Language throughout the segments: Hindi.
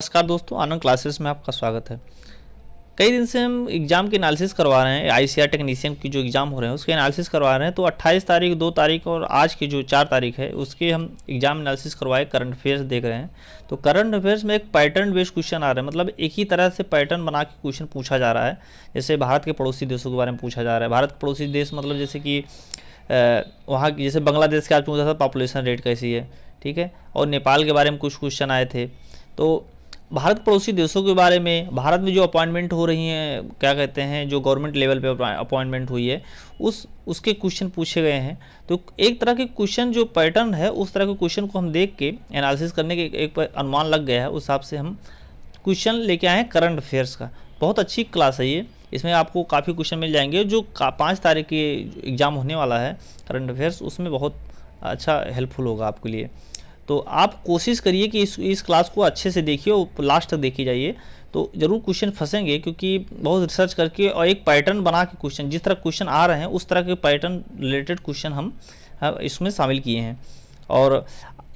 नमस्कार दोस्तों, आनंद क्लासेस में आपका स्वागत है। कई दिन से हम एग्ज़ाम की एनालिसिस करवा रहे हैं। आईसीआर टेक्नीशियन की जो एग्ज़ाम हो रहे हैं उसके एनालिसिस करवा रहे हैं। तो 28 तारीख, 2 तारीख और आज की जो 4 तारीख है उसके हम एग्ज़ाम एनालिसिस करवाए, करंट अफेयर्स देख रहे हैं। तो करंट अफेयर्स में एक पैटर्न बेस्ड क्वेश्चन आ रहा है, मतलब एक ही तरह से पैटर्न बना के क्वेश्चन पूछा जा रहा है। जैसे भारत के पड़ोसी देशों के बारे में पूछा जा रहा है। भारत के पड़ोसी देश मतलब जैसे कि वहाँ जैसे बांग्लादेश के आज पूछा था पॉपुलेशन रेट कैसी है, ठीक है। और नेपाल के बारे में कुछ क्वेश्चन आए थे। तो भारत पड़ोसी देशों के बारे में, भारत में जो अपॉइंटमेंट हो रही हैं, क्या कहते हैं, जो गवर्नमेंट लेवल पे अपॉइंटमेंट हुई है उसके क्वेश्चन पूछे गए हैं। तो एक तरह के क्वेश्चन जो पैटर्न है उस तरह के क्वेश्चन को हम देख के एनालिसिस करने के एक अनुमान लग गया है। उस हिसाब से हम क्वेश्चन लेके आए हैं करंट अफेयर्स का। बहुत अच्छी क्लास है ये, इसमें आपको काफ़ी क्वेश्चन मिल जाएंगे। जो 5 तारीख के एग्ज़ाम होने वाला है करंट अफेयर्स, उसमें बहुत अच्छा हेल्पफुल होगा आपके लिए। तो आप कोशिश करिए कि इस क्लास को अच्छे से देखिए और लास्ट तक देखी जाइए। तो ज़रूर क्वेश्चन फंसेंगे, क्योंकि बहुत रिसर्च करके और एक पैटर्न बना के क्वेश्चन, जिस तरह क्वेश्चन आ रहे हैं उस तरह के पैटर्न रिलेटेड क्वेश्चन हम इसमें शामिल किए हैं। और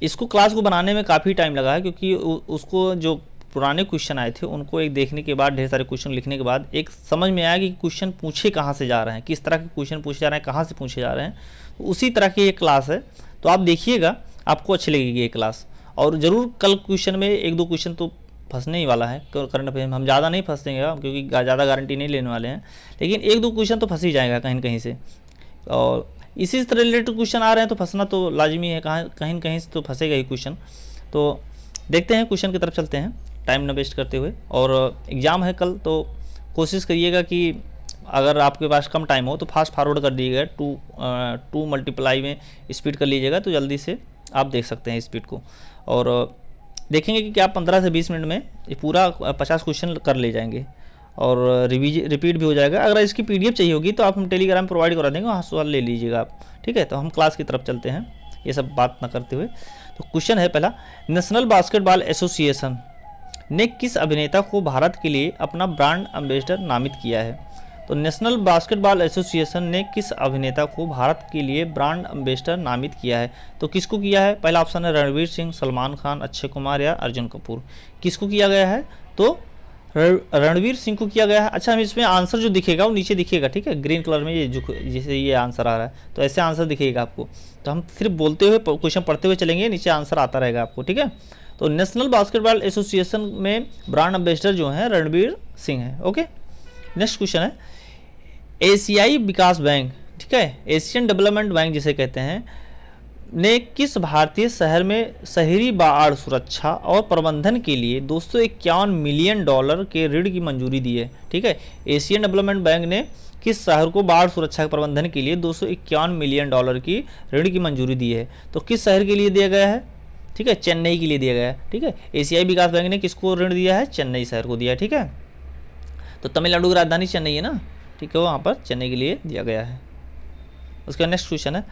इसको क्लास को बनाने में काफ़ी टाइम लगा है, क्योंकि उसको जो पुराने क्वेश्चन आए थे उनको एक देखने के बाद, ढेर सारे क्वेश्चन लिखने के बाद एक समझ में आया कि क्वेश्चन पूछे कहाँ से जा रहे हैं, किस तरह के क्वेश्चन पूछे जा रहे हैं, कहाँ से पूछे जा रहे हैं। तो उसी तरह की ये क्लास है। तो आप देखिएगा, आपको अच्छी लगेगी ये क्लास। और ज़रूर कल क्वेश्चन में 1-2 क्वेश्चन तो फंसने ही वाला है करंट अफेयर में। हम ज़्यादा नहीं फंसेंगे क्योंकि ज़्यादा गारंटी नहीं लेने वाले हैं, लेकिन 1-2 क्वेश्चन तो फंस ही जाएगा कहीं न कहीं से। और इसी तरह रिलेटेड क्वेश्चन आ रहे हैं तो फंसना तो लाजमी है, कहीं न कहीं से तो फंसेगा ही क्वेश्चन। तो देखते हैं, क्वेश्चन की तरफ चलते हैं टाइम न वेस्ट करते हुए। और एग्ज़ाम है कल, तो कोशिश करिएगा कि अगर आपके पास कम टाइम हो तो फास्ट फॉरवर्ड कर दीजिएगा। 2 मल्टीप्लाई में स्पीड कर लीजिएगा, तो जल्दी से आप देख सकते हैं स्पीड को। और देखेंगे कि क्या 15 से 20 मिनट में ये पूरा 50 क्वेश्चन कर ले जाएंगे और रिपीट भी हो जाएगा। अगर इसकी पीडीएफ चाहिए होगी तो आप हम टेलीग्राम प्रोवाइड करा देंगे, वहाँ सवाल ले लीजिएगा आप, ठीक है। तो हम क्लास की तरफ चलते हैं ये सब बात ना करते हुए। तो क्वेश्चन है पहला, नेशनल बास्केटबॉल एसोसिएशन ने किस अभिनेता को भारत के लिए अपना ब्रांड एम्बेसडर नामित किया है? तो नेशनल बास्केटबॉल एसोसिएशन ने किस अभिनेता को भारत के लिए ब्रांड एम्बेसडर नामित किया है? तो किसको किया है? पहला ऑप्शन है रणवीर सिंह, सलमान खान, अक्षय कुमार या अर्जुन कपूर। किसको किया गया है? तो रणवीर सिंह को किया गया है। अच्छा, हम इसमें आंसर जो दिखेगा वो नीचे दिखेगा, ठीक है, ग्रीन कलर में, ये जो जैसे ये आंसर आ रहा है तो ऐसे आंसर दिखेगा आपको। तो हम सिर्फ बोलते हुए क्वेश्चन पढ़ते हुए चलेंगे, नीचे आंसर आता रहेगा आपको, ठीक है। तो नेशनल बास्केटबॉल एसोसिएशन में ब्रांड एम्बेसडर जो है रणवीर सिंह है, ओके। नेक्स्ट क्वेश्चन है, एशियाई विकास बैंक, ठीक है, एशियन डेवलपमेंट बैंक जिसे कहते हैं, ने किस भारतीय शहर में शहरी बाढ़ सुरक्षा और प्रबंधन के लिए $251 मिलियन के ऋण की मंजूरी दी है? ठीक है, एशियन डेवलपमेंट बैंक ने किस शहर को बाढ़ सुरक्षा के प्रबंधन के लिए $251 मिलियन की ऋण की मंजूरी दी है? तो किस शहर के लिए दिया गया है? ठीक है, चेन्नई के लिए दिया गया है, ठीक है। एशियाई विकास बैंक ने किसको ऋण दिया है? चेन्नई शहर को दिया है, ठीक है। तो तमिलनाडु की राजधानी चेन्नई है ना, ठीक है, वहाँ पर चेन्नई के लिए दिया गया है। उसका नेक्स्ट क्वेश्चन है,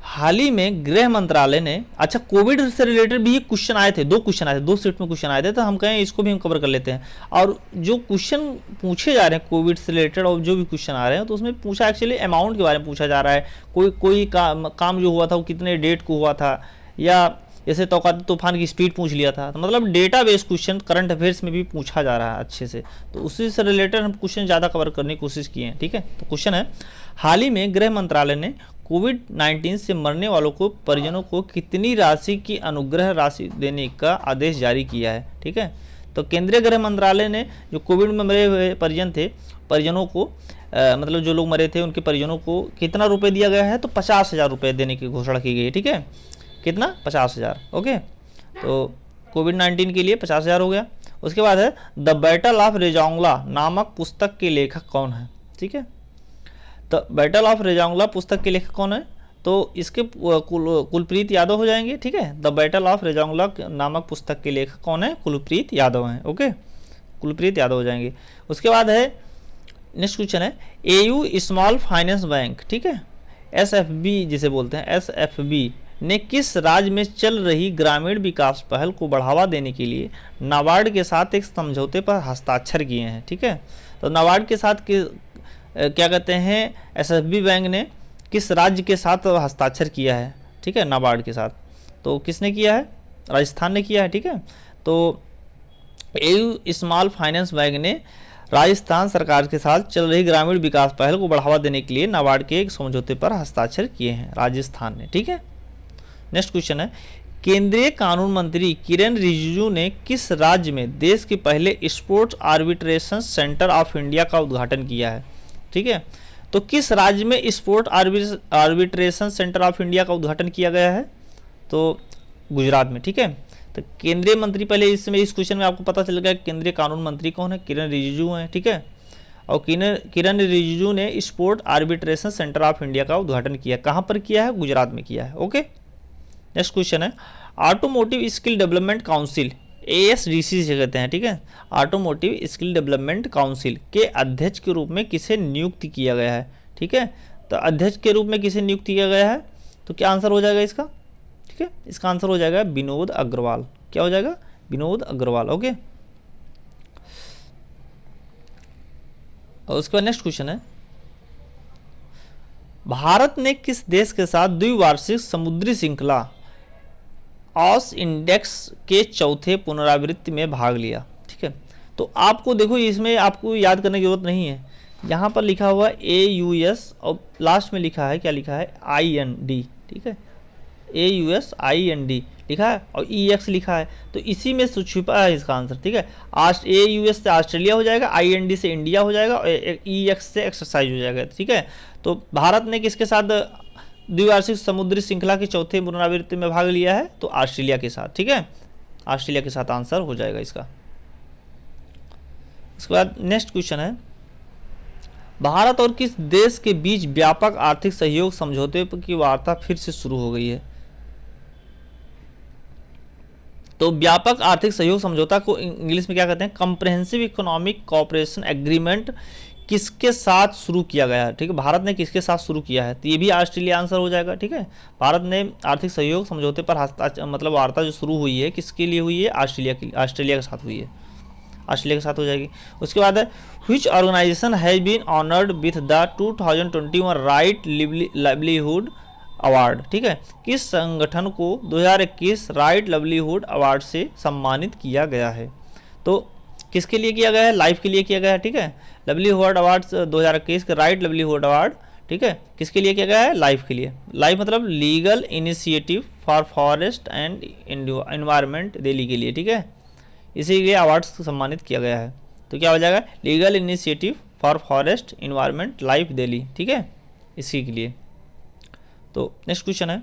हाल ही में गृह मंत्रालय ने, अच्छा कोविड से रिलेटेड भी ये क्वेश्चन आए थे, 2 क्वेश्चन आए थे, 2 सेट में क्वेश्चन आए थे, तो हम कहें इसको भी हम कवर कर लेते हैं। और जो क्वेश्चन पूछे जा रहे हैं कोविड से रिलेटेड और जो भी क्वेश्चन आ रहे हैं तो उसमें पूछा एक्चुअली अमाउंट के बारे में पूछा जा रहा है। कोई काम जो हुआ था वो कितने डेट को हुआ था, या जैसे तूफान की स्पीड पूछ लिया था। तो मतलब data based question current affairs में भी पूछा जा रहा है अच्छे से, तो उसी से रिलेटेड हम क्वेश्चन ज़्यादा कवर करने की कोशिश किए हैं, ठीक है। तो क्वेश्चन है, हाल ही में गृह मंत्रालय ने कोविड-19 से मरने वालों को परिजनों को कितनी राशि की अनुग्रह राशि देने का आदेश जारी किया है? ठीक है, तो केंद्रीय गृह मंत्रालय ने जो कोविड में मरे हुए परिजन थे, परिजनों को मतलब जो लोग मरे थे उनके परिजनों को कितना रुपए दिया गया है? तो 50,000 रुपये देने की घोषणा की गई है, ठीक है। कितना? 50,000, ओके। तो कोविड-19 के लिए 50,000 हो गया। उसके बाद है, द बैटल ऑफ रेजोंगला नामक पुस्तक के लेखक कौन है? ठीक है, तो बैटल ऑफ रेजोंगला पुस्तक के लेखक कौन है? तो इसके कुलप्रीत यादव हो जाएंगे, ठीक है। द बैटल ऑफ रेजोंगला नामक पुस्तक के लेखक कौन है? कुलप्रीत यादव हैं, ओके, कुलप्रीत यादव हो जाएंगे। उसके बाद है, नेक्स्ट क्वेश्चन है, एयू स्मॉल फाइनेंस बैंक, ठीक है, SFB जिसे बोलते हैं, SFB ने किस राज्य में चल रही ग्रामीण विकास पहल को बढ़ावा देने के लिए नाबार्ड के साथ एक समझौते पर हस्ताक्षर किए हैं? ठीक है, तो नाबार्ड के साथ क्या कहते हैं, SFB बैंक ने किस राज्य के साथ हस्ताक्षर किया है? ठीक है, नाबार्ड के साथ। तो किसने किया है? राजस्थान ने किया है, ठीक है। तो एयू स्मॉल फाइनेंस बैंक ने राजस्थान सरकार के साथ चल रही ग्रामीण विकास पहल को बढ़ावा देने के लिए नाबार्ड के एक समझौते पर हस्ताक्षर किए हैं राजस्थान ने। ठीक है, नेक्स्ट क्वेश्चन है, केंद्रीय कानून मंत्री किरेन रिजिजू ने किस राज्य में देश के पहले sports arbitration centre of India का उद्घाटन किया है? ठीक है, तो किस राज्य में sport arbitration centre of India का उद्घाटन किया गया है? तो गुजरात में। ठीक है, तो केंद्रीय मंत्री, पहले इसमें इस क्वेश्चन में आपको पता चल गया केंद्रीय कानून मंत्री कौन है, किरेन रिजिजू हैं। ठीक है, और किरेन रिजिजू ने sport arbitration centre of India का उद्घाटन किया, कहाँ पर किया है? गुजरात में किया है। ओके, नेक्स्ट क्वेश्चन है, automotive skill development council, ASDC से कहते हैं। ठीक है, ऑटोमोटिव स्किल डेवलपमेंट काउंसिल के अध्यक्ष के रूप में किसे नियुक्त किया गया है? ठीक है, तो अध्यक्ष के रूप में किसे नियुक्त किया गया है? तो क्या आंसर हो जाएगा इसका? ठीक है, इसका आंसर हो जाएगा विनोद अग्रवाल। क्या हो जाएगा? विनोद अग्रवाल। ओके, और उसके बाद नेक्स्ट क्वेश्चन है, भारत ने किस देश के साथ द्विवार्षिक समुद्री श्रृंखला ऑस इंडेक्स के चौथे पुनरावृत्ति में भाग लिया? ठीक है, तो आपको देखो इसमें आपको याद करने की जरूरत नहीं है, यहाँ पर लिखा हुआ AUS और लास्ट में लिखा है, क्या लिखा है? IND। ठीक है, AUS IND लिखा है और EX लिखा है, तो इसी में छुपा है इसका आंसर। ठीक है, AUS से ऑस्ट्रेलिया हो जाएगा, IND से इंडिया हो जाएगा और EX से एक्सरसाइज हो जाएगा। ठीक है, तो भारत ने किसके साथ द्विवार्षिक समुद्री श्रृंखला के चौथे पुनरावृत्ति में भाग लिया है? तो ऑस्ट्रेलिया के साथ। ठीक है, ऑस्ट्रेलिया के साथ आंसर हो जाएगा इसका। उसके बाद नेक्स्ट क्वेश्चन है, भारत और किस देश के बीच व्यापक आर्थिक सहयोग समझौते की वार्ता फिर से शुरू हो गई है? तो व्यापक आर्थिक सहयोग समझौता को इंग्लिश में क्या कहते हैं? कॉम्प्रिहेंसिव इकोनॉमिक कोऑपरेशन एग्रीमेंट किसके साथ शुरू किया गया है? ठीक है, भारत ने किसके साथ शुरू किया है? तो ये भी ऑस्ट्रेलिया आंसर हो जाएगा। ठीक है, भारत ने आर्थिक सहयोग समझौते पर हस्ताक्षर मतलब वार्ता जो शुरू हुई है किसके लिए हुई है? ऑस्ट्रेलिया के लिए, ऑस्ट्रेलिया के साथ हुई है, ऑस्ट्रेलिया के साथ हो जाएगी। उसके बाद है, which organisation has been honoured with the 2021 right livelihood award? ठीक है, किस संगठन को 2021 राइट लाइवलीहुड अवार्ड से सम्मानित किया गया है? तो किसके लिए किया गया है? लाइफ के लिए किया गया है। ठीक है, लाइवलीहुड अवार्ड 2021 के राइट लाइवलीहुड अवार्ड, ठीक है, किसके लिए किया गया है? लाइफ के लिए। लाइफ मतलब legal initiative for forest and environment Delhi के लिए। ठीक है, इसी के लिए अवार्ड सम्मानित किया गया है। तो क्या हो जाएगा? Legal initiative for forest environment life Delhi. ठीक है, इसी के लिए। तो नेक्स्ट क्वेश्चन है,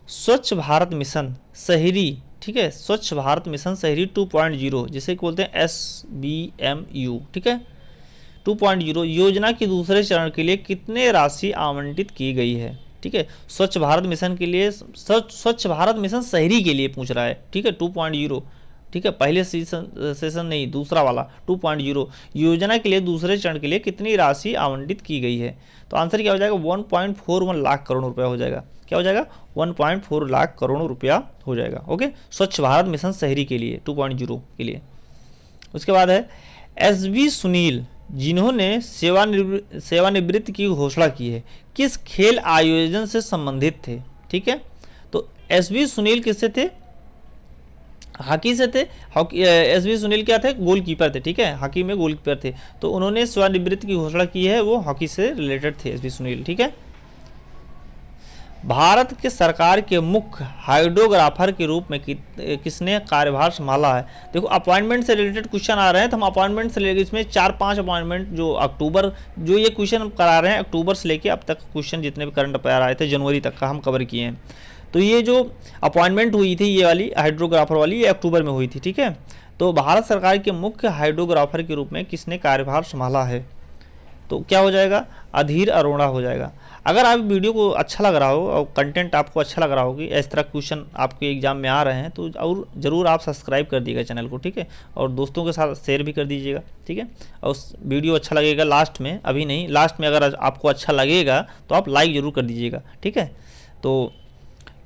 स्वच्छ भारत मिशन शहरी, ठीक है, स्वच्छ भारत मिशन शहरी 2.0 जिसे बोलते हैं SBMU, ठीक है, 2.0 योजना के दूसरे चरण के लिए कितने राशि आवंटित की गई है? ठीक है, स्वच्छ भारत मिशन के लिए, स्वच्छ भारत मिशन शहरी के लिए पूछ रहा है। ठीक है, 2.0, ठीक है, पहले सेशन नहीं, दूसरा वाला 2.0 योजना के लिए दूसरे चरण के लिए कितनी राशि आवंटित की गई है? तो आंसर क्या हो जाएगा? 1.41 लाख करोड़ रुपया हो जाएगा। क्या हो जाएगा? 1.4 लाख करोड़ रुपया हो जाएगा। ओके, स्वच्छ भारत मिशन शहरी के लिए 2.0 के लिए। उसके बाद है SV सुनील, जिन्होंने सेवानिवृत्ति की घोषणा की है, किस खेल आयोजन से संबंधित थे? ठीक है, तो SV सुनील किससे थे? हॉकी से थे। हॉकी SV सुनील क्या थे? गोलकीपर थे। ठीक है, हॉकी में गोलकीपर थे, तो उन्होंने सेवानिवृत्ति की घोषणा की है, वो हॉकी से रिलेटेड थे SV सुनील। ठीक है, भारत के सरकार के मुख्य हाइड्रोग्राफर के रूप में किसने कार्यभार संभाला है? देखो, अपॉइंटमेंट से रिलेटेड क्वेश्चन आ रहे हैं, तो हम अपॉइंटमेंट से लेकर इसमें 4-5 अपॉइंटमेंट जो अक्टूबर, जो ये क्वेश्चन करा रहे हैं अक्टूबर से लेके अब तक क्वेश्चन जितने भी करंट अफेयर आए थे जनवरी तक का हम कवर किए हैं। तो ये जो अपॉइंटमेंट हुई थी ये वाली हाइड्रोग्राफर वाली, ये अक्टूबर में हुई थी। ठीक है, तो भारत सरकार के मुख्य हाइड्रोग्राफर के रूप में किसने कार्यभार संभाला है? तो क्या हो जाएगा? अधीर अरोड़ा हो जाएगा। अगर आप वीडियो को अच्छा लग रहा हो और कंटेंट आपको अच्छा लग रहा हो कि इस तरह क्वेश्चन आपके एग्जाम में आ रहे हैं, तो और ज़रूर आप सब्सक्राइब कर दीजिएगा चैनल को। ठीक है, और दोस्तों के साथ शेयर भी कर दीजिएगा। ठीक है, और उस वीडियो अच्छा लगेगा लास्ट में, अभी नहीं, लास्ट में अगर आपको अच्छा लगेगा तो आप लाइक ज़रूर कर दीजिएगा। ठीक है, तो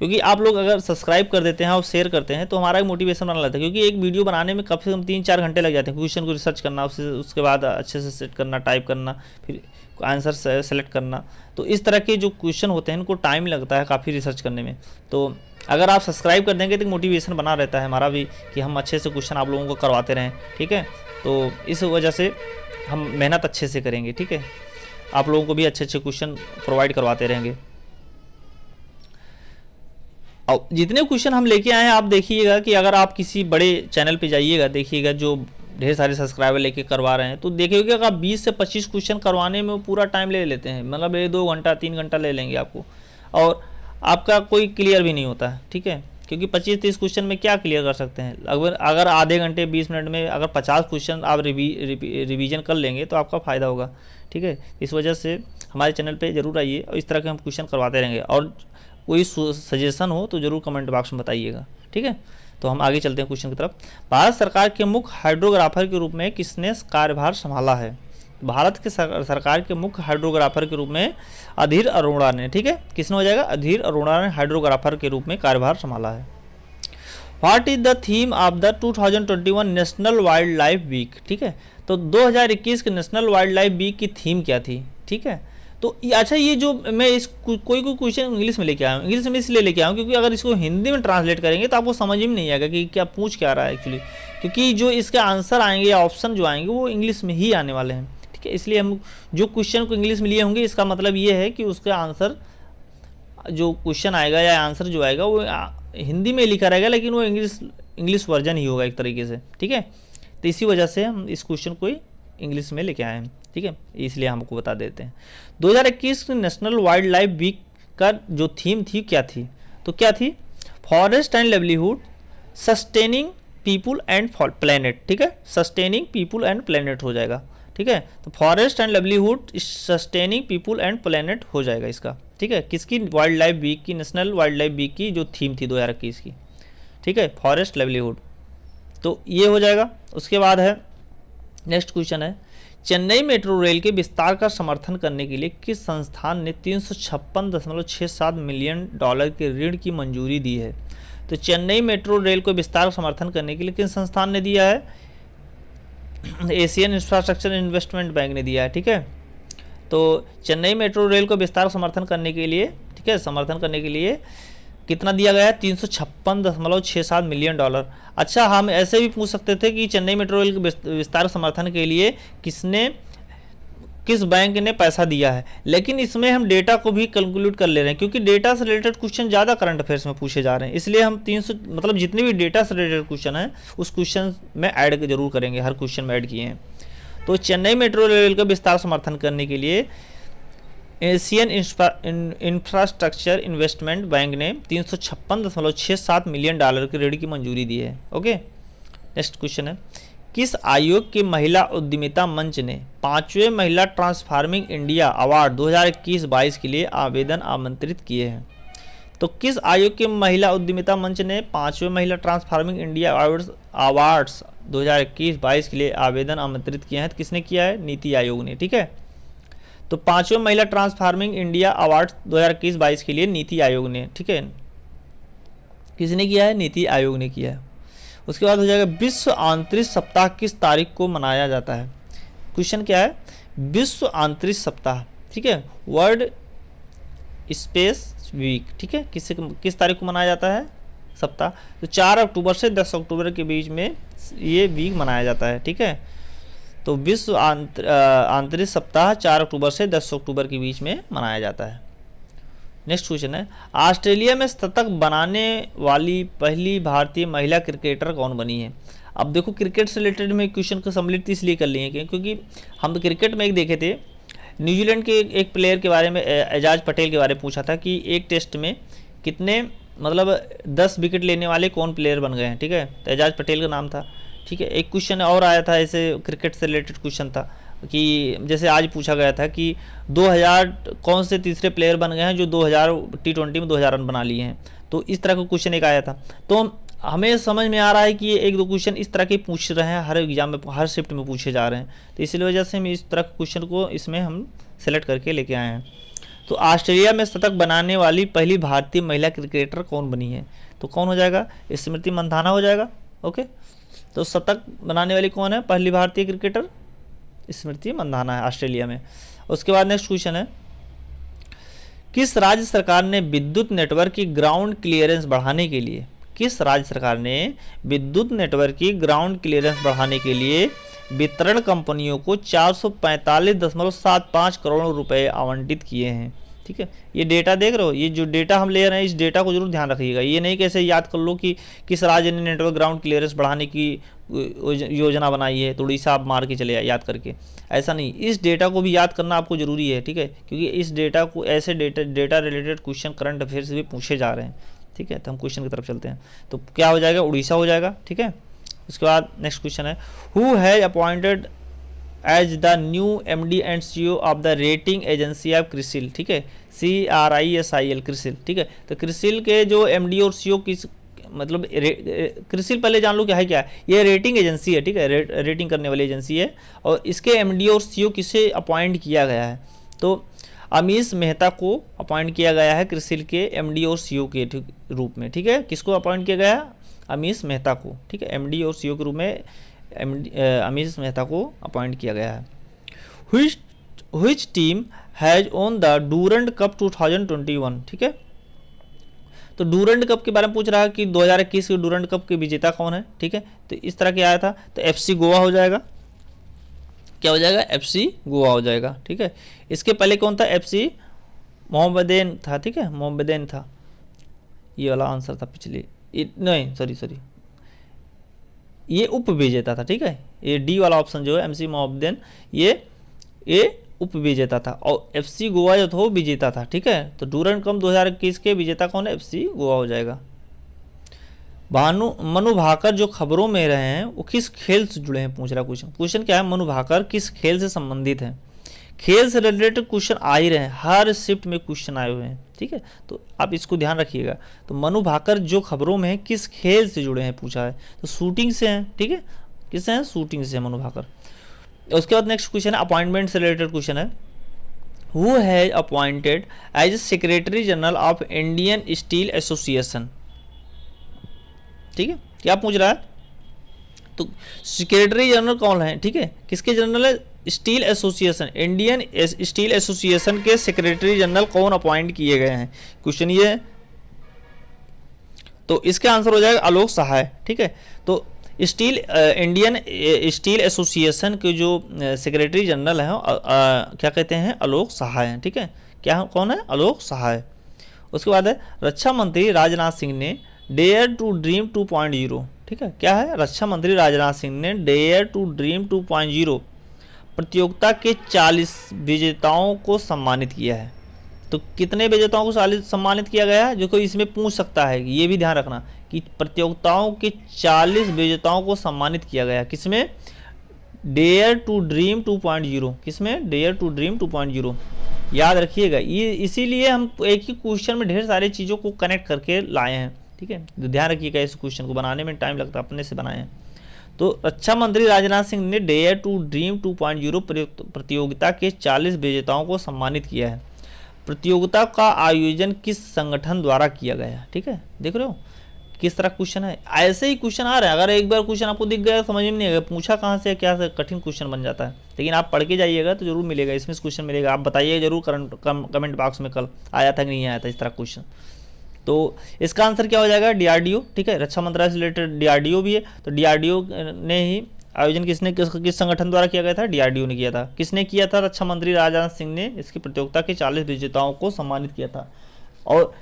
क्योंकि आप लोग अगर सब्सक्राइब कर देते हैं और शेयर करते हैं तो हमारा एक मोटिवेशन बना रहता है, क्योंकि एक वीडियो बनाने में कम से कम 3-4 घंटे लग जाते हैं। क्वेश्चन को रिसर्च करना, उसके बाद अच्छे से सेट करना, टाइप करना, फिर आंसर सेलेक्ट करना। तो इस तरह के जो क्वेश्चन होते हैं इनको टाइम लगता है काफ़ी रिसर्च करने में। तो अगर आप सब्सक्राइब कर देंगे तो मोटिवेशन बना रहता है हमारा भी कि हम अच्छे से क्वेश्चन आप लोगों को करवाते रहें, ठीक है। तो इस वजह से हम मेहनत अच्छे से करेंगे, ठीक है, आप लोगों को भी अच्छे अच्छे क्वेश्चन प्रोवाइड करवाते रहेंगे। और जितने क्वेश्चन हम लेके आए हैं आप देखिएगा कि अगर आप किसी बड़े चैनल पे जाइएगा, देखिएगा जो ढेर सारे सब्सक्राइबर लेके करवा रहे हैं, तो देखिएगा कि आप 20 से 25 क्वेश्चन करवाने में पूरा टाइम ले लेते हैं, मतलब 1-2 घंटा 3 घंटा ले लेंगे आपको, और आपका कोई क्लियर भी नहीं होता है, ठीक है। क्योंकि 25-30 क्वेश्चन में क्या क्लियर कर सकते हैं। अगर आधे घंटे 20 मिनट में अगर 50 क्वेश्चन आप रिवीजन कर लेंगे तो आपका फ़ायदा होगा, ठीक है। इस वजह से हमारे चैनल पे ज़रूर आइए और इस तरह के हम क्वेश्चन करवाते रहेंगे, और कोई सजेशन हो तो ज़रूर कमेंट बॉक्स में बताइएगा, ठीक है। तो हम आगे चलते हैं क्वेश्चन की तरफ। भारत सरकार के मुख्य हाइड्रोग्राफर के रूप में किसने कार्यभार संभाला है। भारत के सरकार के मुख्य हाइड्रोग्राफर के रूप में अधीर अरोड़ा ने, ठीक है, किसने हो जाएगा, अधीर अरोड़ा ने हाइड्रोग्राफर के रूप में कार्यभार संभाला है। What is the theme of the 2021 national wild life week, ठीक है। तो 2021 के नेशनल वाइल्ड लाइफ वीक की थीम क्या थी, ठीक है। तो अच्छा, ये जो मैं इस कोई क्वेश्चन इंग्लिश में लेके आया हूँ, इंग्लिश में इसलिए लेके आया हूँ क्योंकि अगर इसको हिंदी में ट्रांसलेट करेंगे तो आपको समझ में नहीं आएगा कि क्या पूछ क्या रहा है एक्चुअली, क्योंकि जो इसके आंसर आएंगे या ऑप्शन जो आएंगे वो इंग्लिश में ही आने वाले हैं, ठीक है। इसलिए हम जो क्वेश्चन को इंग्लिश में लिए होंगे इसका मतलब ये है कि उसका आंसर जो क्वेश्चन आएगा या आंसर जो आएगा वो हिंदी में लिखा रहेगा, लेकिन वो इंग्लिश वर्जन ही होगा एक तरीके से, ठीक है। तो इसी वजह से हम इस क्वेश्चन को इंग्लिश में लेके आए हैं, ठीक है, इसलिए हमको बता देते हैं। 2021 नेशनल वाइल्ड लाइफ वीक का जो थीम थी क्या थी, तो क्या थी, forest and livelihood, sustaining people and planet, ठीक है, सस्टेनिंग पीपुल एंड प्लेनेट हो जाएगा, ठीक है। तो forest and livelihood, sustaining people and planet हो जाएगा इसका, ठीक है। किसकी, वाइल्ड लाइफ वीक की, नेशनल वाइल्ड लाइफ वीक की जो थीम थी 2021 की, ठीक है, फॉरेस्ट लाइवलीहुड, तो ये हो जाएगा। उसके बाद है नेक्स्ट क्वेश्चन है, चेन्नई मेट्रो रेल के विस्तार का समर्थन करने के लिए किस संस्थान ने 356.67 मिलियन डॉलर के ऋण की मंजूरी दी है। तो चेन्नई मेट्रो रेल को विस्तार का समर्थन करने के लिए किस संस्थान ने दिया है, एशियन इंफ्रास्ट्रक्चर इन्वेस्टमेंट बैंक ने दिया है, ठीक है। तो चेन्नई मेट्रो रेल को विस्तार समर्थन करने के लिए, ठीक है, समर्थन करने के लिए कितना दिया गया है, 356.67 मिलियन डॉलर। अच्छा, हम ऐसे भी पूछ सकते थे कि चेन्नई मेट्रो रेल के विस्तार समर्थन के लिए किस बैंक ने पैसा दिया है, लेकिन इसमें हम डेटा को भी कैलकुलेट कर ले रहे हैं, क्योंकि डेटा से रिलेटेड क्वेश्चन ज़्यादा करंट अफेयर्स में पूछे जा रहे हैं, इसलिए हम 300 मतलब जितने भी डेटा से रिलेटेड क्वेश्चन हैं उस क्वेश्चन में ऐड जरूर करेंगे, हर क्वेश्चन में ऐड किए हैं। तो चेन्नई मेट्रो रेल का विस्तार समर्थन करने के लिए एशियन इंफ्रास्ट्रक्चर इन्वेस्टमेंट बैंक ने 356.67 मिलियन डॉलर के ऋण की मंजूरी दी है, ओके। नेक्स्ट क्वेश्चन है, किस आयोग के महिला उद्यमिता मंच ने 5वें महिला ट्रांसफार्मिंग इंडिया अवार्ड 2021-22 के लिए आवेदन आमंत्रित किए हैं। तो किस आयोग के महिला उद्यमिता मंच ने 5वें महिला ट्रांसफार्मिंग इंडिया अवार्ड्स 2021-22 के लिए आवेदन आमंत्रित किए हैं। तो किसने किया है, नीति आयोग ने, ठीक है। तो 5वें महिला ट्रांसफार्मिंग इंडिया अवार्ड 2021-22 के लिए नीति आयोग ने, ठीक है, किसने किया है, नीति आयोग ने किया है। उसके बाद हो जाएगा, विश्व अंतरिक्ष सप्ताह किस तारीख को मनाया जाता है। क्वेश्चन क्या है, विश्व अंतरिक्ष सप्ताह, ठीक है, वर्ल्ड स्पेस वीक, ठीक है, किस तारीख को मनाया जाता है सप्ताह। तो 4 अक्टूबर से 10 अक्टूबर के बीच में ये वीक मनाया जाता है, ठीक है। तो विश्व अंतरिक्ष सप्ताह 4 अक्टूबर से 10 अक्टूबर के बीच में मनाया जाता है। नेक्स्ट क्वेश्चन है, ऑस्ट्रेलिया में शतक बनाने वाली पहली भारतीय महिला क्रिकेटर कौन बनी है। अब देखो, क्रिकेट से रिलेटेड में क्वेश्चन को सम्मिलित इसलिए कर लिए क्योंकि हम क्रिकेट में एक देखे थे, न्यूजीलैंड के एक प्लेयर के बारे में, एजाज पटेल के बारे में पूछा था कि एक टेस्ट में कितने, मतलब 10 विकेट लेने वाले कौन प्लेयर बन गए हैं, ठीक है। तो एजाज पटेल का नाम था, ठीक है। एक क्वेश्चन और आया था ऐसे क्रिकेट से रिलेटेड क्वेश्चन था कि जैसे आज पूछा गया था कि 2000 कौन से तीसरे प्लेयर बन गए हैं जो 2000 T20 में 2000 रन बना लिए हैं। तो इस तरह का क्वेश्चन एक आया था। तो हमें समझ में आ रहा है कि ये 1-2 क्वेश्चन इस तरह के पूछ रहे हैं, हर एग्जाम में, हर शिफ्ट में पूछे जा रहे हैं। तो इसलिए वजह से हम इस तरह के क्वेश्चन को इसमें हम सेलेक्ट करके लेके आए हैं। तो ऑस्ट्रेलिया में शतक बनाने वाली पहली भारतीय महिला क्रिकेटर कौन बनी है? तो कौन हो जाएगा? स्मृति मंधाना हो जाएगा। ओके, तो शतक बनाने वाली कौन है पहली भारतीय क्रिकेटर? स्मृति मंधाना है ऑस्ट्रेलिया में। उसके बाद नेक्स्ट क्वेश्चन है, किस राज्य सरकार ने विद्युत नेटवर्क की ग्राउंड क्लियरेंस बढ़ाने के लिए, किस राज्य सरकार ने विद्युत नेटवर्क की ग्राउंड क्लियरेंस बढ़ाने के लिए वितरण कंपनियों को 445.75 करोड़ रुपए आवंटित किए हैं? ठीक है, ये डेटा देख रहे हो, ये जो डेटा हम ले रहे हैं इस डेटा को जरूर ध्यान रखिएगा। ये नहीं कैसे याद कर लो कि किस राज्य ने नेटवर्क ग्राउंड क्लियरेंस बढ़ाने की योजना बनाई है तो उड़ीसा आप मार के चले याद करके, ऐसा नहीं। इस डेटा को भी याद करना आपको जरूरी है, ठीक है, क्योंकि इस डेटा को ऐसे data related question current affair से भी पूछे जा रहे हैं। ठीक है, तो हम क्वेश्चन की तरफ चलते हैं। तो क्या हो जाएगा? उड़ीसा हो जाएगा। ठीक है, उसके बाद नेक्स्ट क्वेश्चन है, who has appointed as the new MD and CEO of the rating agency of CRISIL? ठीक है, CRISIL क्रिसिल। ठीक है, तो क्रिसिल के जो MD और CEO किस मतलब क्रिसिल पहले जान लो क्या है। क्या है ये? रेटिंग एजेंसी है। ठीक है, रेटिंग करने वाली एजेंसी है और इसके MD और CEO किसे अपॉइंट किया गया है? तो अमीश मेहता को अपॉइंट किया गया है क्रिसिल के MD और CEO के रूप में। ठीक है, किसको अपॉइंट किया गया है? अमीश मेहता को। ठीक है, MD और CEO के रूप में अमीश मेहता को अपॉइंट किया गया है। Which team has own the Durand cup 2021? ठीक है, तो डूरंड कप के बारे में पूछ रहा है कि 2021 के डूरंड कप के विजेता कौन है? ठीक है, तो इस तरह के आया था, तो FC गोवा हो जाएगा। क्या हो जाएगा? FC गोवा हो जाएगा। ठीक है, इसके पहले कौन था? FC मोहम्मदेन था। ठीक है, मोहम्मदेन था, ये वाला आंसर था पिछले, नहीं सॉरी ये उप विजेता था। ठीक है, ये डी वाला ऑप्शन जो है MC मोहम्मदेन ये उप विजेता था और FC गोवा जो था वो विजेता था। ठीक है, तो डूरंड कप 2021 के विजेता कौन है? FC गोवा हो जाएगा। मनु भाकर जो खबरों में रहे हैं वो किस खेल से जुड़े हैं? पूछ रहा क्वेश्चन क्या है? मनु भाकर किस खेल से संबंधित हैं? खेल से रिलेटेड क्वेश्चन आ ही रहे हैं, हर शिफ्ट में क्वेश्चन आए हुए हैं। ठीक है, तो आप इसको ध्यान रखिएगा। तो मनु भाकर जो खबरों में है किस खेल से जुड़े हैं पूछा है, तो शूटिंग से हैं। ठीक है, किससे हैं? शूटिंग से मनु भाकर। उसके बाद नेक्स्ट क्वेश्चन है, अपॉइंटमेंट से रिलेटेड क्वेश्चन है, who has appointed as secretary general of Indian steel association? ठीक है, क्या पूछ रहा है? तो सेक्रेटरी जनरल कौन है? ठीक है, किसके जनरल है? Steel association, Indian steel association के सेक्रेटरी जनरल कौन अपॉइंट किए गए हैं? क्वेश्चन ये है, तो इसका आंसर हो जाएगा आलोक सहाय। ठीक है, तो इंडियन स्टील एसोसिएशन के जो सेक्रेटरी जनरल हैं क्या कहते हैं? आलोक सहाय हैं। ठीक है, क्या कौन है? आलोक सहाय। उसके बाद है, रक्षा मंत्री राजनाथ सिंह ने डेयर टू ड्रीम 2.0। ठीक है, क्या है? रक्षा मंत्री राजनाथ सिंह ने डेयर टू ड्रीम 2.0 प्रतियोगिता के 40 विजेताओं को सम्मानित किया है। तो कितने विजेताओं को सम्मानित किया गया है? जो कोई इसमें पूछ सकता है, ये भी ध्यान रखना कि प्रतियोगिताओं के 40 विजेताओं को सम्मानित किया गया। किसमें? Dare to dream 2.0। किसमें? Dare to dream 2.0। याद रखिएगा, ये इसीलिए हम एक ही क्वेश्चन में ढेर सारी चीज़ों को कनेक्ट करके लाए हैं। ठीक है, तो ध्यान रखिएगा, इस क्वेश्चन को बनाने में टाइम लगता है, अपने से बनाए हैं। तो रक्षा मंत्री राजनाथ सिंह ने डेयर टू ड्रीम 2.0 प्रतियोगिता के 40 विजेताओं को सम्मानित किया है। प्रतियोगिता का आयोजन किस संगठन द्वारा किया गया है? ठीक है, देख रहे हो किस तरह क्वेश्चन है। ऐसे ही क्वेश्चन आ रहे हैं, अगर एक बार क्वेश्चन आपको दिख गया समझ में नहीं आएगा, पूछा कहाँ से क्या से कठिन क्वेश्चन बन जाता है। लेकिन आप पढ़ के जाइएगा तो जरूर मिलेगा, इसमें क्वेश्चन मिलेगा। आप बताइएगा जरूर कमेंट बॉक्स में कल आया था कि नहीं आया था इस तरह क्वेश्चन। तो इसका आंसर क्या हो जाएगा? DRDO। ठीक है, रक्षा मंत्रालय से रिलेटेड DRDO भी है, तो DRDO ने ही आयोजन किस संगठन द्वारा किया गया था? DRDO ने किया था। किसने किया था? रक्षा मंत्री राजनाथ सिंह ने इसकी प्रतियोगिता के 40 विजेताओं को सम्मानित किया था। और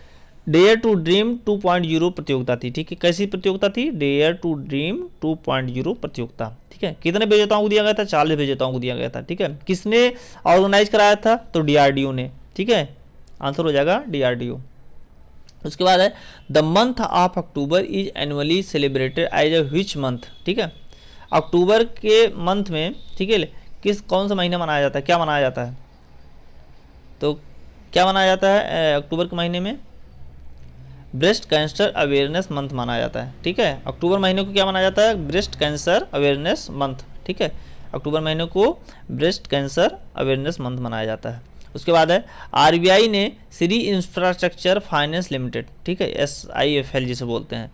डेयर टू ड्रीम 2.0 प्रतियोगिता थी। ठीक है, कैसी प्रतियोगिता थी? डेयर टू ड्रीम 2.0 प्रतियोगिता। ठीक है, कितने विजेताओं को दिया गया था? 40 विजेताओं को दिया गया था। ठीक है, किसने ऑर्गेनाइज कराया था? तो DRDO ने। ठीक है, आंसर हो जाएगा DRDO। उसके बाद है, the month of October is annually celebrated as a which month? ठीक है, अक्टूबर के मंथ में, ठीक है, कौन सा महीना मनाया जाता है? क्या मनाया जाता है? तो क्या मनाया जाता है अक्टूबर के महीने में? ब्रेस्ट कैंसर अवेयरनेस मंथ मनाया जाता है। ठीक है, अक्टूबर महीने को क्या मनाया जाता है? Breast cancer awareness month. ठीक है, अक्टूबर महीने को ब्रेस्ट कैंसर अवेयरनेस मंथ मनाया जाता है। उसके बाद है आरबीआई ने श्री इंफ्रास्ट्रक्चर फाइनेंस लिमिटेड, ठीक है, SIFL जिसे बोलते हैं,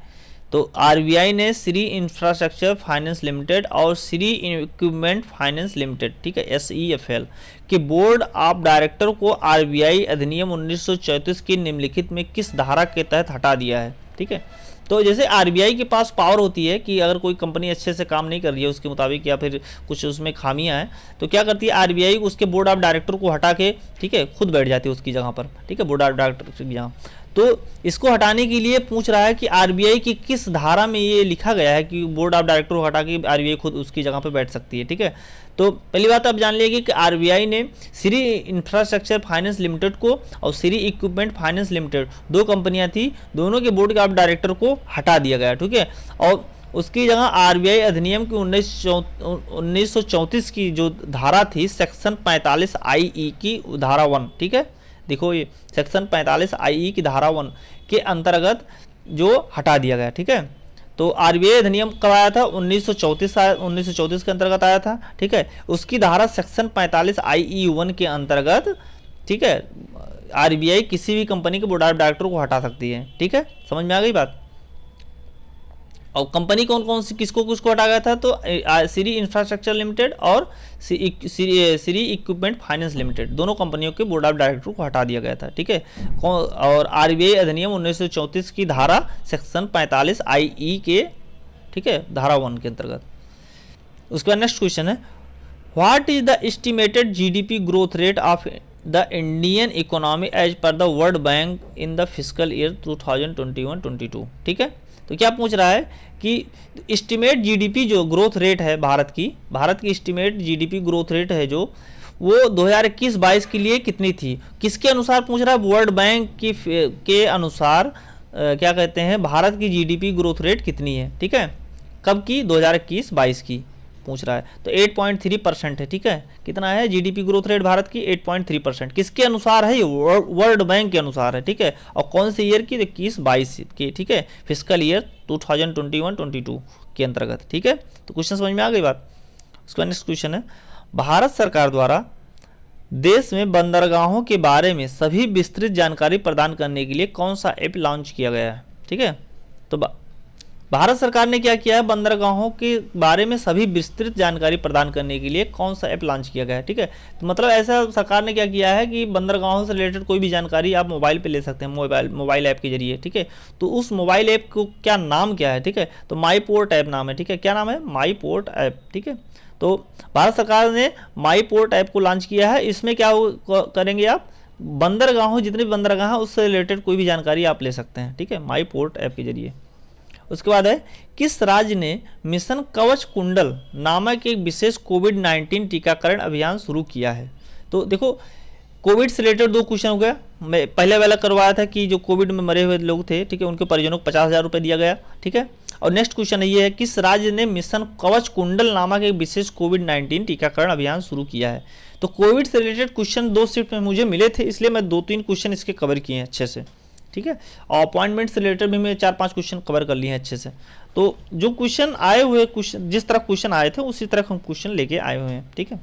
तो आरबीआई ने श्री इंफ्रास्ट्रक्चर फाइनेंस लिमिटेड और श्री इक्विपमेंट फाइनेंस लिमिटेड, ठीक है, SEFL के बोर्ड ऑफ डायरेक्टर को आरबीआई अधिनियम 1934 की निम्नलिखित में किस धारा के तहत हटा दिया है, ठीक है। तो जैसे आरबीआई के पास पावर होती है कि अगर कोई कंपनी अच्छे से काम नहीं कर रही है उसके मुताबिक या फिर कुछ उसमें खामियां हैं, तो क्या करती है आरबीआई उसके बोर्ड ऑफ डायरेक्टर को हटा के, ठीक है, खुद बैठ जाती है उसकी जगह पर, ठीक है, बोर्ड ऑफ डायरेक्टर की जगह। तो इसको हटाने के लिए पूछ रहा है कि आरबीआई की किस धारा में ये लिखा गया है कि बोर्ड ऑफ डायरेक्टर को हटा के आरबीआई खुद उसकी जगह पर बैठ सकती है, ठीक है। तो पहली बात आप जान लीजिए कि आरबीआई ने श्री इंफ्रास्ट्रक्चर फाइनेंस लिमिटेड को और श्री इक्विपमेंट फाइनेंस लिमिटेड, दो कंपनियां थी, दोनों के बोर्ड ऑफ डायरेक्टर को हटा दिया गया, ठीक है, और उसकी जगह आरबीआई अधिनियम की 1934 की जो धारा थी सेक्शन 45 IE की धारा 1, ठीक है, देखो ये सेक्शन 45 IE की धारा 1 के अंतर्गत जो हटा दिया गया, ठीक है। तो आरबीआई अधिनियम कब आया था? 1934 के अंतर्गत आया था, ठीक है। उसकी धारा सेक्शन 45 IE1 के अंतर्गत, ठीक है, आरबीआई किसी भी कंपनी के बोर्ड ऑफ डायरेक्टर को हटा सकती है, ठीक है, समझ में आ गई बात। और कंपनी कौन कौन सी किसको किसको हटा गया था? तो श्री इंफ्रास्ट्रक्चर लिमिटेड और श्री इक्विपमेंट फाइनेंस लिमिटेड, दोनों कंपनियों के बोर्ड ऑफ डायरेक्टर को हटा दिया गया था, ठीक है। और आरबीआई अधिनियम 1934 की धारा सेक्शन 45 IE के, ठीक है, धारा 1 के अंतर्गत। उसके बाद नेक्स्ट क्वेश्चन है, what is the estimated GDP growth rate of the Indian economy as per the world bank in the fiscal year 2021-22, ठीक है। तो क्या पूछ रहा है कि एस्टिमेट जीडीपी जो ग्रोथ रेट है भारत की एस्टिमेट जीडीपी ग्रोथ रेट है जो वो 2021-22 के लिए कितनी थी, किसके अनुसार पूछ रहा है? वर्ल्ड बैंक के अनुसार क्या कहते हैं भारत की जीडीपी ग्रोथ रेट कितनी है, ठीक है, कब की? 2021-22 की पूछ रहा है। तो 8.3% है, ठीक है, कितना है जीडीपी ग्रोथ रेट भारत की? 8.3%। किसके अनुसार है? ये वर्ल्ड बैंक के अनुसार है, ठीक है। और कौन से ईयर की? 21-22 की, ठीक है, फिस्कल ईयर 2021-22 के अंतर्गत, ठीक है। तो क्वेश्चन समझ में आ गई बात। उसका नेक्स्ट क्वेश्चन है, भारत सरकार द्वारा देश में बंदरगाहों के बारे में सभी विस्तृत जानकारी प्रदान करने के लिए कौन सा ऐप लॉन्च किया गया है, ठीक है। तो भारत सरकार ने क्या किया है? बंदरगाहों के बारे में सभी विस्तृत जानकारी प्रदान करने के लिए कौन सा ऐप लॉन्च किया गया है, ठीक है। तो मतलब ऐसा सरकार ने क्या किया है कि बंदरगाहों से रिलेटेड कोई भी जानकारी आप मोबाइल पे ले सकते हैं, मोबाइल ऐप के जरिए, ठीक है। तो उस मोबाइल ऐप को क्या नाम क्या है, ठीक है, तो माई पोर्ट ऐप नाम है, ठीक है। क्या नाम है? माई पोर्ट ऐप, ठीक है। तो भारत सरकार ने माई पोर्ट ऐप को लॉन्च किया है। इसमें क्या करेंगे आप? बंदरगाहों, जितने भी बंदरगाह हैं उससे रिलेटेड कोई भी जानकारी आप ले सकते हैं, ठीक है, माई पोर्ट ऐप के जरिए। उसके बाद है, किस राज्य ने मिशन कवच कुंडल नामक एक विशेष कोविड-19 टीकाकरण अभियान शुरू किया है? तो देखो कोविड से रिलेटेड दो क्वेश्चन हो गया। मैं पहले वाला करवाया था कि जो कोविड में मरे हुए लोग थे, ठीक है, उनके परिजनों को 50,000 रुपये दिया गया, ठीक है। और नेक्स्ट क्वेश्चन ये है, किस राज्य ने मिशन कवच कुंडल नामक एक विशेष कोविड-19 टीकाकरण अभियान शुरू किया है? तो कोविड से रिलेटेड क्वेश्चन 2 शिफ्ट में मुझे मिले थे, इसलिए मैं 2-3 क्वेश्चन इसके कवर किए हैं अच्छे से, ठीक है। और अपॉइंटमेंट से रिलेटेड भी मैं 4-5 क्वेश्चन कवर कर लिए हैं अच्छे से। तो जो क्वेश्चन आए हुए, क्वेश्चन जिस तरह क्वेश्चन आए थे उसी तरह हम क्वेश्चन लेके आए हुए हैं, ठीक है,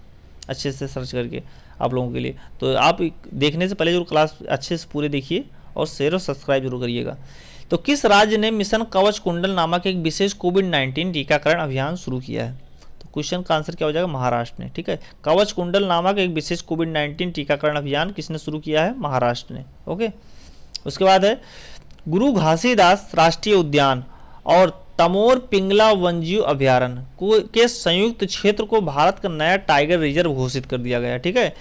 अच्छे से सर्च करके आप लोगों के लिए। तो आप देखने से पहले जो क्लास अच्छे से पूरे देखिए और शेयर और सब्सक्राइब जरूर करिएगा। तो किस राज्य ने मिशन कवच कुंडल नामक एक विशेष कोविड-19 टीकाकरण अभियान शुरू किया है? तो क्वेश्चन का आंसर क्या हो जाएगा? महाराष्ट्र ने, ठीक है। कवच कुंडल नामक एक विशेष कोविड-19 टीकाकरण अभियान किसने शुरू किया है? महाराष्ट्र ने, ओके। उसके बाद है, गुरु घासीदास राष्ट्रीय उद्यान और तमोर पिंगला वन्यजीव अभयारण्य के संयुक्त क्षेत्र को भारत का नया टाइगर रिजर्व घोषित कर दिया गया, ठीक है।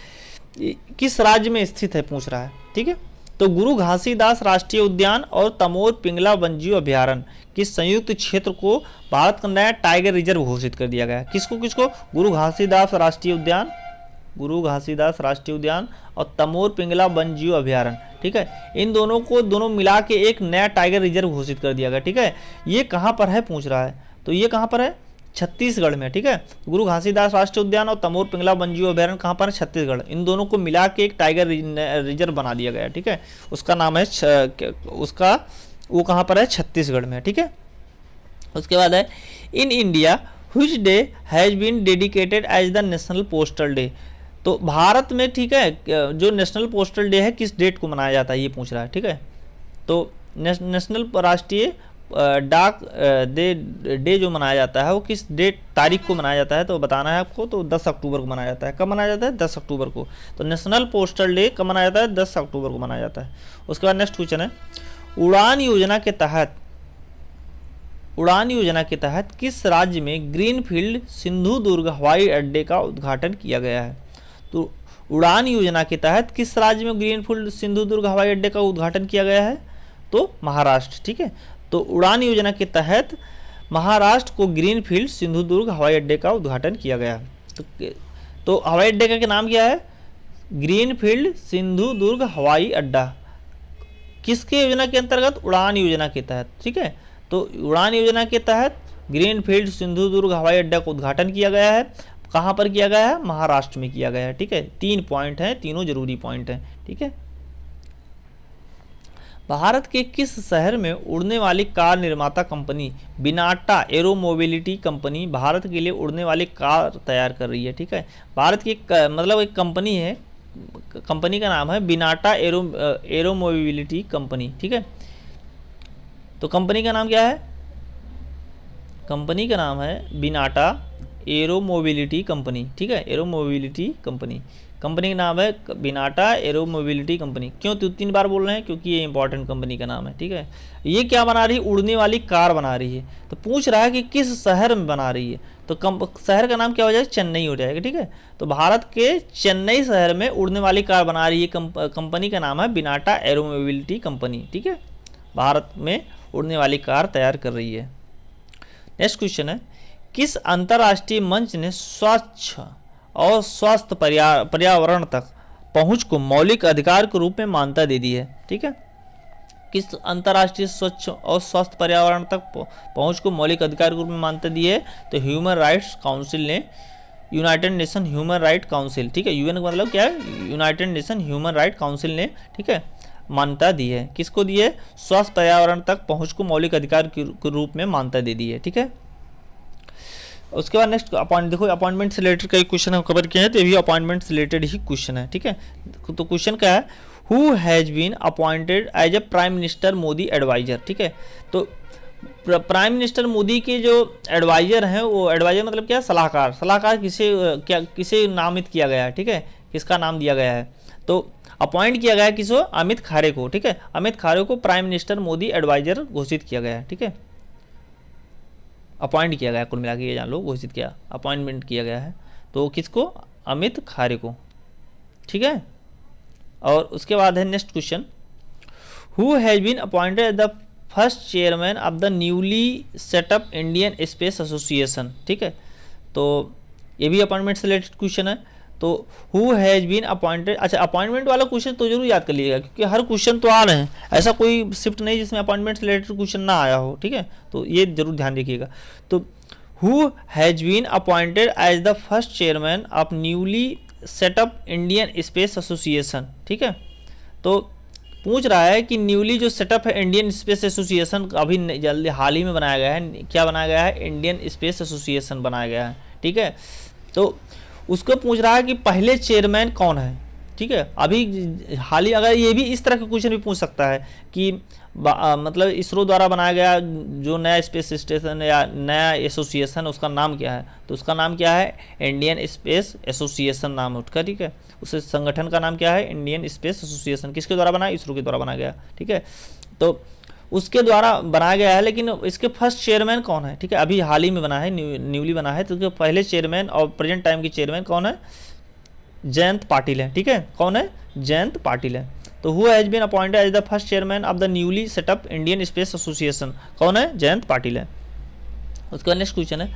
किस राज्य में स्थित है पूछ रहा है, ठीक है। तो गुरु घासीदास राष्ट्रीय उद्यान और तमोर पिंगला वन्यजीव अभयारण्य के संयुक्त क्षेत्र को भारत का नया टाइगर रिजर्व घोषित कर दिया गया। किसको किसको? गुरु घासीदास राष्ट्रीय उद्यान और तमोर पिंगला वन्यजीव अभयारण्य, ठीक है, इन दोनों को दोनों मिला के एक नया टाइगर रिजर्व घोषित कर दिया गया, ठीक है। ये कहाँ पर है पूछ रहा है? तो ये कहाँ पर है? छत्तीसगढ़ में, ठीक है। गुरु घासीदास राष्ट्रीय उद्यान और तमोर पिंगला वन्यजीव अभयारण्य कहाँ पर है? छत्तीसगढ़। इन दोनों को मिला के एक टाइगर रिजर्व बना दिया गया, ठीक है। उसका नाम है वो कहाँ पर है? छत्तीसगढ़ में, ठीक है। उसके बाद है, in India which day has been dedicated as the national postal day. तो भारत में, ठीक है, जो नेशनल पोस्टल डे है किस डेट को मनाया जाता है ये पूछ रहा है, ठीक है। तो नेशनल राष्ट्रीय डाक डे जो मनाया जाता है वो किस डेट तारीख को मनाया जाता है, तो बताना है आपको। तो 10 अक्टूबर को मनाया जाता है। कब मनाया जाता है? 10 अक्टूबर को। तो नेशनल पोस्टल डे कब मनाया जाता है? 10 अक्टूबर को मनाया जाता है। उसके बाद नेक्स्ट क्वेश्चन है, उड़ान योजना के तहत किस राज्य में ग्रीनफील्ड सिंधु दुर्ग हवाई अड्डे का उद्घाटन किया गया है? तो उड़ान योजना के तहत किस राज्य में ग्रीनफील्ड सिंधु दुर्ग हवाई अड्डे का उद्घाटन किया गया है? तो महाराष्ट्र, ठीक है। तो उड़ान योजना के तहत महाराष्ट्र को ग्रीनफील्ड सिंधु दुर्ग हवाई अड्डे का उद्घाटन किया गया है। तो हवाई अड्डे का नाम क्या है? ग्रीनफील्ड सिंधु दुर्ग हवाई अड्डा। किसके योजना के अंतर्गत? उड़ान योजना के तहत, ठीक है। तो उड़ान योजना के तहत ग्रीनफील्ड सिंधु दुर्ग हवाई अड्डा का उद्घाटन किया गया है। कहाँ पर किया गया है? महाराष्ट्र में किया गया है, ठीक है। 3 पॉइंट हैं, तीनों जरूरी पॉइंट हैं, ठीक है। भारत के किस शहर में उड़ने वाली कार निर्माता company Vinata aero mobility company Bharat के लिए उड़ने वाली कार तैयार कर रही है, ठीक है। भारत की मतलब एक कंपनी है, कंपनी का नाम है बिनाटा एरो मोबिलिटी कंपनी, ठीक है। तो कंपनी का नाम क्या है? कंपनी का नाम है बिनाटा एरो मोबिलिटी कंपनी, ठीक है। एरो मोबिलिटी कंपनी, कंपनी का नाम है बिनाटा एरो मोबिलिटी कंपनी। क्यों 3 बार बोल रहे हैं? क्योंकि ये इंपॉर्टेंट कंपनी का नाम है, ठीक है। ये क्या बना रही है? उड़ने वाली कार बना रही है। तो पूछ रहा है कि किस शहर में बना रही है, तो शहर का नाम क्या हो जाएगा? चेन्नई हो जाएगा, ठीक है। तो भारत के चेन्नई शहर में उड़ने वाली कार बना रही है कंपनी का नाम है बिनाटा एरो मोबिलिटी कंपनी, ठीक है। भारत में उड़ने वाली कार तैयार कर रही है। नेक्स्ट क्वेश्चन है, किस अंतर्राष्ट्रीय मंच ने स्वच्छ और स्वस्थ पर्यावरण तक पहुंच को मौलिक अधिकार के रूप में मान्यता दे दी है, ठीक है। किस अंतर्राष्ट्रीय स्वच्छ और स्वस्थ पर्यावरण तक पहुंच को मौलिक अधिकार के रूप में मान्यता दी है? तो ह्यूमन राइट्स काउंसिल ने, United nation human right council, ठीक है। यूएन का मतलब क्या है? United nation human right council ने, ठीक है, मान्यता दी है। किसको दी है? स्वस्थ पर्यावरण तक पहुंच को मौलिक अधिकार के रूप में मान्यता दे दी है, ठीक है। उसके बाद नेक्स्ट देखो, अपॉइंटमेंट से रिलेटेड कई क्वेश्चन हम कवर किए हैं, तो ये भी अपॉइंटमेंट से रिलेटेड ही क्वेश्चन है, ठीक है। तो क्वेश्चन क्या है? Who has been appointed as a prime minister Modi adviser, ठीक है। तो प्राइम मिनिस्टर मोदी के जो एडवाइजर हैं, वो एडवाइजर मतलब क्या? सलाहकार किसे नामित किया गया है, ठीक है। किसका नाम दिया गया है? तो अपॉइंट किया गया है किसको? अमित खारे को, ठीक है। अमित खारे को प्राइम मिनिस्टर मोदी एडवाइजर घोषित किया गया है, ठीक है। अपॉइंट किया गया, कुल मिला के ये जान लो, घोषित किया, अपॉइंटमेंट किया गया है। तो किसको? अमित खारे को, ठीक है। और उसके बाद है next question, who has been appointed the first chairman of the newly set up Indian space association, ठीक है। तो ये भी अपॉइंटमेंट से रिलेटेड क्वेश्चन है। तो हु हैज बीन अपॉइंटेड, अच्छा अपॉइंटमेंट वाला क्वेश्चन तो जरूर याद कर लीजिएगा, क्योंकि हर क्वेश्चन तो आ रहे हैं, ऐसा कोई शिफ्ट नहीं जिसमें अपॉइंटमेंट से रिलेटेड क्वेश्चन ना आया हो, ठीक है। तो ये जरूर ध्यान रखिएगा। तो who has been appointed as the first chairman of newly set up Indian space association, ठीक है। तो पूछ रहा है कि न्यूली जो सेटअप है इंडियन स्पेस एसोसिएशन, अभी जल्दी हाल ही में बनाया गया है। क्या बनाया गया है? इंडियन स्पेस एसोसिएशन बनाया गया है, ठीक है। तो उसको पूछ रहा है कि पहले चेयरमैन कौन है, ठीक है। अभी हाल ही, अगर ये भी इस तरह का क्वेश्चन भी पूछ सकता है कि मतलब इसरो द्वारा बनाया गया जो नया स्पेस स्टेशन या नया एसोसिएशन, उसका नाम क्या है? तो उसका नाम क्या है? इंडियन स्पेस एसोसिएशन नाम है उसका, ठीक है। उस संगठन का नाम क्या है? Indian space association. किसके द्वारा बना? इसरो के द्वारा बनाया गया, ठीक है। तो उसके द्वारा बनाया गया है, लेकिन इसके फर्स्ट चेयरमैन कौन है, ठीक है। अभी हाल ही में बना है, न्यूली बना है। तो उसके पहले चेयरमैन और प्रेजेंट टाइम की चेयरमैन कौन है? जयंत पाटिल है, ठीक है। कौन है? जयंत पाटिल है। तो who has been appointed as the first chairman of the newly set up Indian space association, कौन है? जयंत पाटिल है। उसके बाद नेक्स्ट क्वेश्चन है,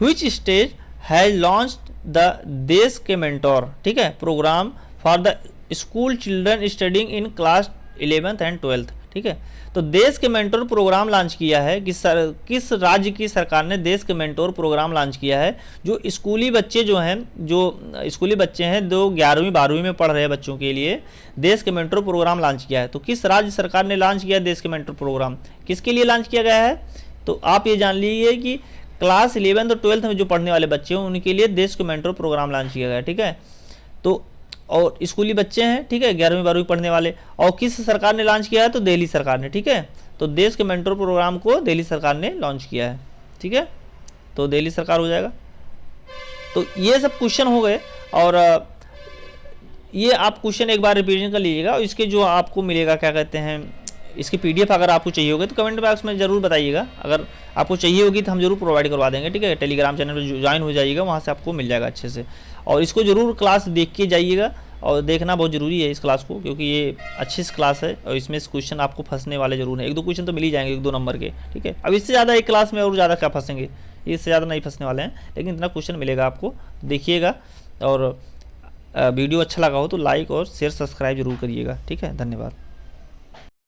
which state has launched the देश के मेंटोर, ठीक है, program for the school children studying in class 11th and 12th, ठीक है। तो देश के मेंटोर प्रोग्राम लॉन्च किया है किस राज्य की सरकार ने देश के मेंटोर प्रोग्राम लॉन्च किया है? जो स्कूली बच्चे जो हैं, जो स्कूली बच्चे हैं, जो 11वीं 12वीं में पढ़ रहे हैं बच्चों के लिए देश के मेंटोर प्रोग्राम लॉन्च किया है। तो किस राज्य सरकार ने लॉन्च किया देश के मेंटोर प्रोग्राम? किसके लिए लॉन्च किया गया है? तो आप ये जान लीजिए कि क्लास 11th और 12th में जो पढ़ने वाले बच्चे हैं उनके लिए देश के मेंटोर प्रोग्राम लॉन्च किया गया है, ठीक है। तो और स्कूली बच्चे हैं, ठीक है, 11वीं 12वीं पढ़ने वाले। और किस सरकार ने लॉन्च किया है? तो दिल्ली सरकार ने, ठीक है। तो देश के मेंटर प्रोग्राम को दिल्ली सरकार ने लॉन्च किया है, ठीक है, तो दिल्ली सरकार हो जाएगा। तो ये सब क्वेश्चन हो गए, और ये आप क्वेश्चन एक बार रिवीजन कर लीजिएगा। और इसके जो आपको मिलेगा क्या कहते हैं, इसकी पीडीएफ अगर आपको चाहिए होगी तो कमेंट बॉक्स में ज़रूर बताइएगा। अगर आपको चाहिए होगी तो हम जरूर प्रोवाइड करवा देंगे, ठीक है। टेलीग्राम चैनल पर ज्वाइन हो जाइएगा, वहाँ से आपको मिल जाएगा अच्छे से। और इसको ज़रूर क्लास देख के जाइएगा, और देखना बहुत ज़रूरी है इस क्लास को, क्योंकि ये अच्छी क्लास है और इसमें क्वेश्चन आपको फंसने वाले जरूर हैं। 1-2 क्वेश्चन तो मिल ही जाएंगे 1-2 नंबर के, ठीक है। अब इससे ज़्यादा एक क्लास में और ज़्यादा क्या फंसेंगे, इससे ज़्यादा नहीं फंसने वाले हैं, लेकिन इतना क्वेश्चन मिलेगा आपको, देखिएगा। और वीडियो अच्छा लगा हो तो लाइक और शेयर सब्सक्राइब जरूर करिएगा, ठीक है। धन्यवाद।